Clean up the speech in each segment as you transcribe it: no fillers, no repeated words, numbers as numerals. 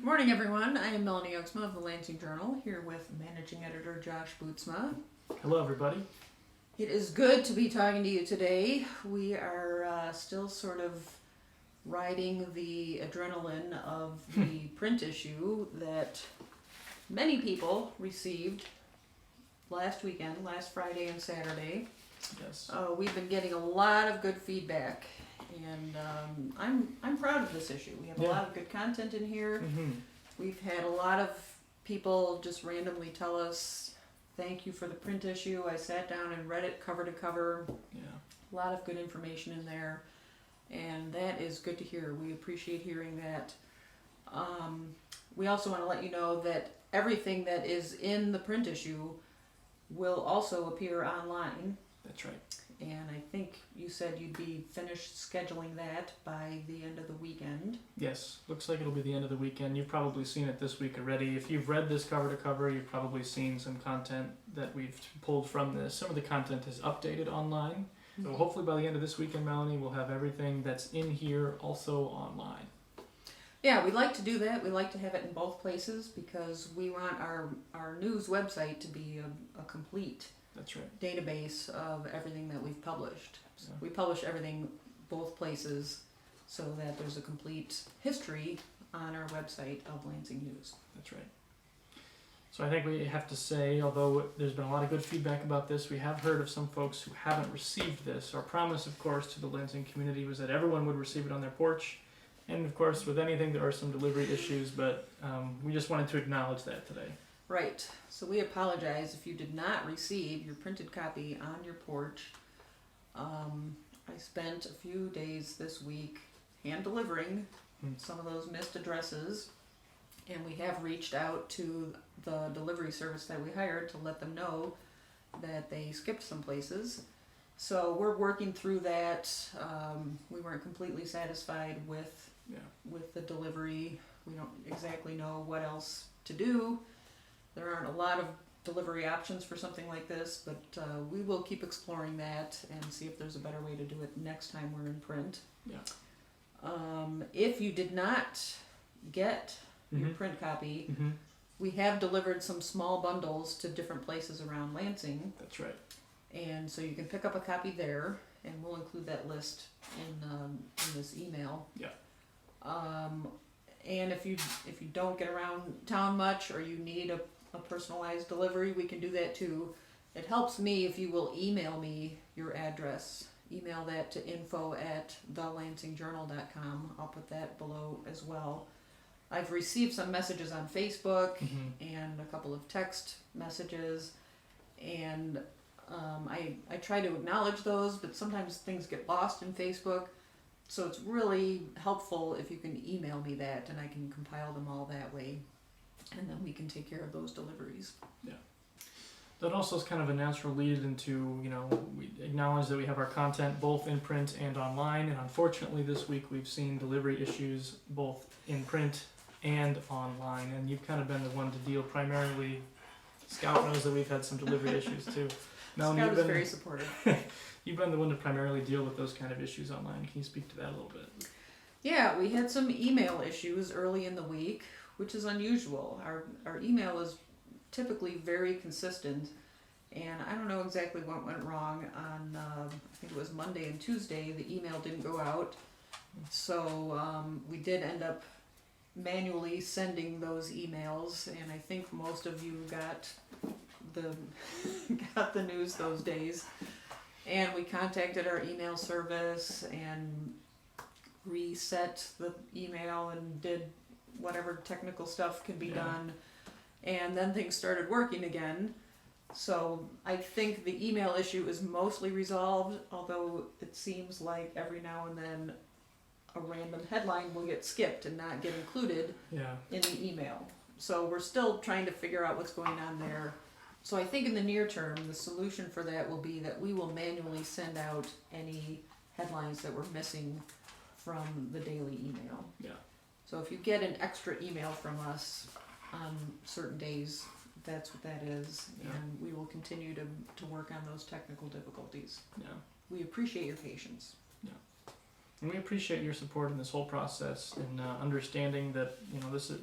Good morning, everyone. I am Melanie Oaksma of the Lansing Journal, here with Managing Editor Josh Bootsma. Hello, everybody. It is good to be talking to you today. We are still sort of riding the adrenaline of the print issue that many people received last weekend, last Friday and Saturday. Yes. We've been getting a lot of good feedback, and I'm proud of this issue. We have a lot of good content in here. Mm-hmm. We've had a lot of people just randomly tell us, thank you for the print issue. I sat down and read it cover to cover. Yeah. A lot of good information in there, and that is good to hear. We appreciate hearing that. We also want to let you know that everything that is in the print issue will also appear online. That's right. And I think you said you'd be finished scheduling that by the end of the weekend. Yes. Looks like it'll be the end of the weekend. You've probably seen it this week already. If you've read this cover to cover, you've probably seen some content that we've pulled from this. Some of the content is updated online. So hopefully by the end of this weekend, Melanie, we'll have everything that's in here also online. Yeah, we like to do that. We like to have it in both places because we want our news website to be a complete That's right. database of everything that we've published. So, We publish everything both places so that there's a complete history on our website of Lansing News. that's right. So I think we have to say, although there's been a lot of good feedback about this, we have heard of some folks who haven't received this. Our promise, of course, to the Lansing community was that everyone would receive it on their porch. And of course, with anything, there are some delivery issues, but we just wanted to acknowledge that today. Right. So we apologize if you did not receive your printed copy on your porch. I spent a few days this week hand delivering some of those missed addresses, and we have reached out to the delivery service that we hired to let them know that they skipped some places. So we're working through that. We weren't completely satisfied with the delivery. We don't exactly know what else to do. There aren't a lot of delivery options for something like this, but we will keep exploring that and see if there's a better way to do it next time we're in print. Yeah. If you did not get your print copy, we have delivered some small bundles to different places around Lansing. That's right. And so you can pick up a copy there, and we'll include that list in this email. Yeah. And if you don't get around town much, or you need a personalized delivery, we can do that too. It helps me if you will email me your address. Email that to info@thelansingjournal.com. I'll put that below as well. I've received some messages on Facebook and a couple of text messages, and I try to acknowledge those, but sometimes things get lost in Facebook. So it's really helpful if you can email me that, and I can compile them all that way, and then we can take care of those deliveries. Yeah. That also is kind of a natural lead into, we acknowledge that we have our content both in print and online, and unfortunately this week we've seen delivery issues both in print and online, and you've kind of been the one to deal primarily. Scout knows that we've had some delivery issues too. Melanie, Scout is very supportive. You've been the one to primarily deal with those kind of issues online. Can you speak to that a little bit? Yeah, we had some email issues early in the week, which is unusual. Our email is typically very consistent, and I don't know exactly what went wrong on, I think it was Monday and Tuesday. The email didn't go out, so we did end up manually sending those emails, and I think most of you got the news those days. And we contacted our email service and reset the email and did whatever technical stuff can be done. And then things started working again. So I think the email issue is mostly resolved, although it seems like every now and then a random headline will get skipped and not get included in the email. So we're still trying to figure out what's going on there. So I think in the near term, the solution for that will be that we will manually send out any headlines that we're missing from the daily email. Yeah. So if you get an extra email from us on certain days, that's what that is. Yeah. And we will continue to work on those technical difficulties. Yeah. We appreciate your patience. Yeah. And we appreciate your support in this whole process and understanding that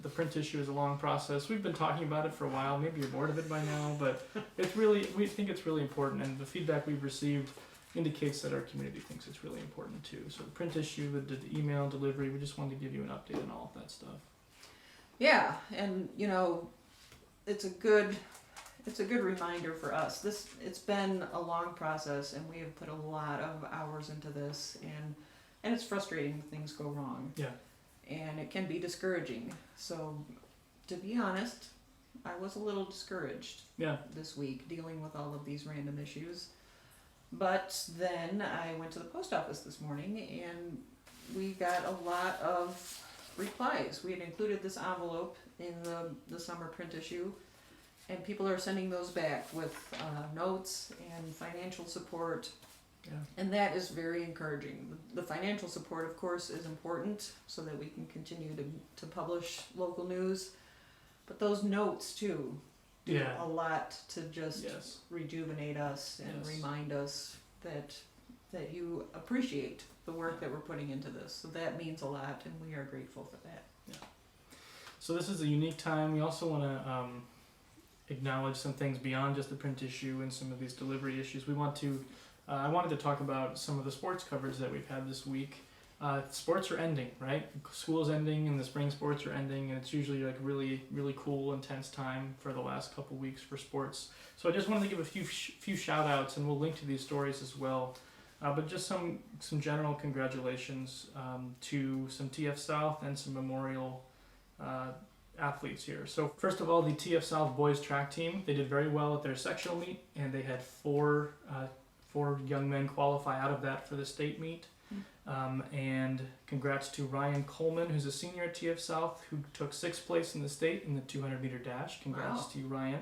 the print issue is a long process. We've been talking about it for a while. Maybe you're bored of it by now, but we think it's really important, and the feedback we've received indicates that our community thinks it's really important too. So the print issue, the email delivery, we just wanted to give you an update on all of that stuff. Yeah, and it's a good reminder for us. It's been a long process, and we have put a lot of hours into this, and it's frustrating when things go wrong. Yeah. And it can be discouraging. So, to be honest, I was a little discouraged this week dealing with all of these random issues. But then I went to the post office this morning, and we got a lot of replies. We had included this envelope in the summer print issue, and people are sending those back with notes and financial support. Yeah. And that is very encouraging. The financial support, of course, is important so that we can continue to publish local news. But those notes, too, do a lot to just rejuvenate us and remind us that you appreciate the work that we're putting into this. So that means a lot, and we are grateful for that. Yeah. So this is a unique time. We also want to acknowledge some things beyond just the print issue and some of these delivery issues. We want to I wanted to talk about some of the sports coverage that we've had this week. Sports are ending, right? School's ending and the spring sports are ending, and it's usually like really, really cool, intense time for the last couple weeks for sports. So I just wanted to give a few shout outs, and we'll link to these stories as well. But just some general congratulations to some TF South and some Memorial athletes here. So first of all, the TF South boys track team, they did very well at their sectional meet, and they had four young men qualify out of that for the state meet. And congrats to Ryan Coleman, who's a senior at TF South, who took 6th place in the state in the 200 meter dash. Congrats to you, Ryan.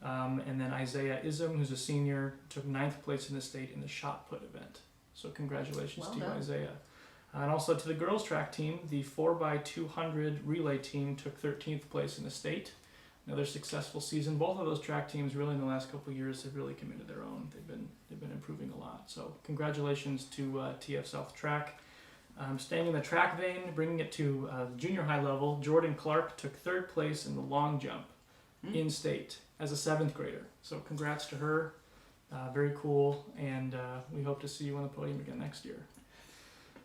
And then Isaiah Ism, who's a senior, took 9th place in the state in the shot put event. So congratulations to you, Isaiah. And also to the girls track team, the 4x200 relay team took 13th place in the state. Another successful season. Both of those track teams really in the last couple of years have really committed their own. They've been improving a lot. So congratulations to TF South Track. Staying in the track vein, bringing it to junior high level, Jordan Clark took 3rd place in the long jump in state as a 7th grader. So congrats to her. Very cool, and we hope to see you on the podium again next year.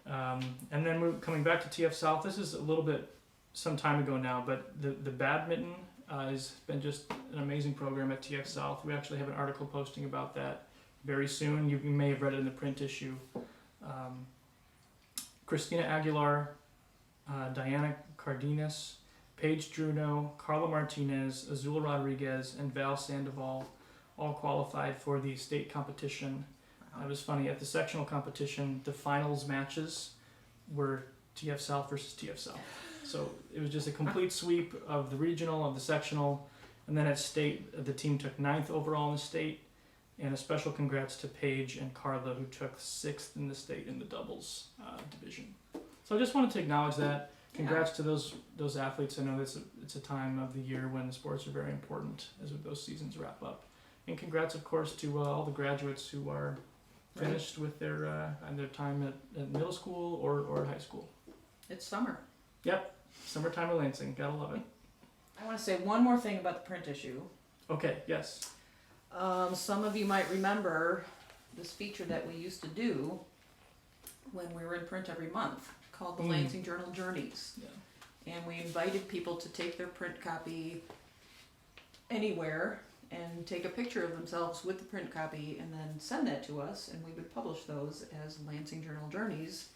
And then we're coming back to TF South. This is a little bit some time ago now, but the badminton has been just an amazing program at TF South. We actually have an article posting about that very soon. You may have read it in the print issue. Christina Aguilar, Diana Cardenas, Paige Druno, Carla Martinez, Azul Rodriguez, and Val Sandoval all qualified for the state competition. It was funny, at the sectional competition, the finals matches were TF South versus TF South. So it was just a complete sweep of the regional, of the sectional, and then at state, the team took 9th overall in the state, and a special congrats to Paige and Carla, who took 6th in the state in the doubles division. So I just wanted to acknowledge that. Congrats to those athletes. I know it's a time of the year when sports are very important as those seasons wrap up. And congrats, of course, to all the graduates who are finished with their time at middle school or high school. It's summer. Yep, summertime in Lansing. Gotta love it. I want to say one more thing about the print issue. Okay, yes. Some of you might remember this feature that we used to do when we were in print every month called the Lansing Journal Journeys. Yeah. And we invited people to take their print copy anywhere and take a picture of themselves with the print copy and then send that to us, and we would publish those as Lansing Journal Journeys,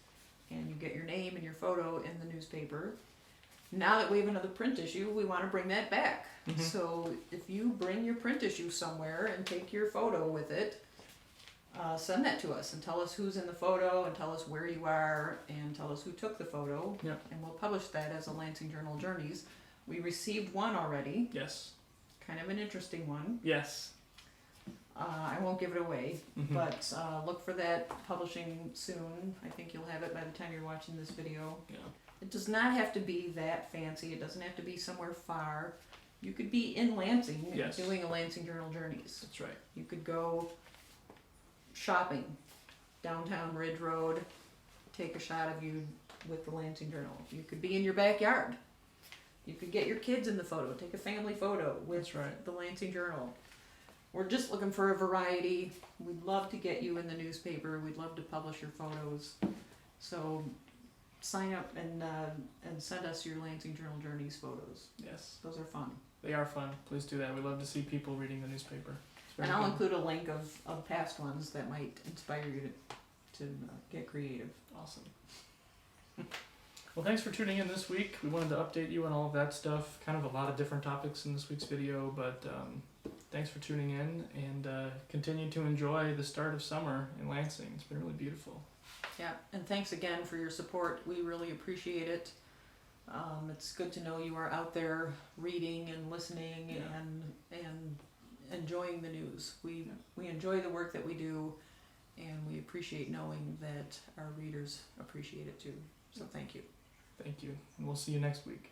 and you get your name and your photo in the newspaper. Now that we have another print issue, we want to bring that back. Mm-hmm. So if you bring your print issue somewhere and take your photo with it, send that to us and tell us who's in the photo and tell us where you are and tell us who took the photo. Yep. And we'll publish that as a Lansing Journal Journeys. We received one already. Yes. Kind of an interesting one. Yes. I won't give it away, but look for that publishing soon. I think you'll have it by the time you're watching this video. Yeah. It does not have to be that fancy. It doesn't have to be somewhere far. You could be in Lansing doing a Lansing Journal Journeys. That's right. You could go shopping downtown Ridge Road, take a shot of you with the Lansing Journal. You could be in your backyard. You could get your kids in the photo. Take a family photo with That's right. the Lansing Journal. We're just looking for a variety. We'd love to get you in the newspaper. We'd love to publish your photos. So sign up and send us your Lansing Journal Journeys photos. Yes, Those are fun. they are fun. Please do that. We love to see people reading the newspaper. It's very And I'll good. include a link of past ones that might inspire you to get creative. Awesome. Well, thanks for tuning in this week. We wanted to update you on all of that stuff. Kind of a lot of different topics in this week's video, but thanks for tuning in, and continue to enjoy the start of summer in Lansing. It's been really beautiful. Yeah, and thanks again for your support. We really appreciate it. It's good to know you are out there reading and listening and enjoying the news. We enjoy the work that we do, and we appreciate knowing that our readers appreciate it too. So thank you. Thank you, and we'll see you next week.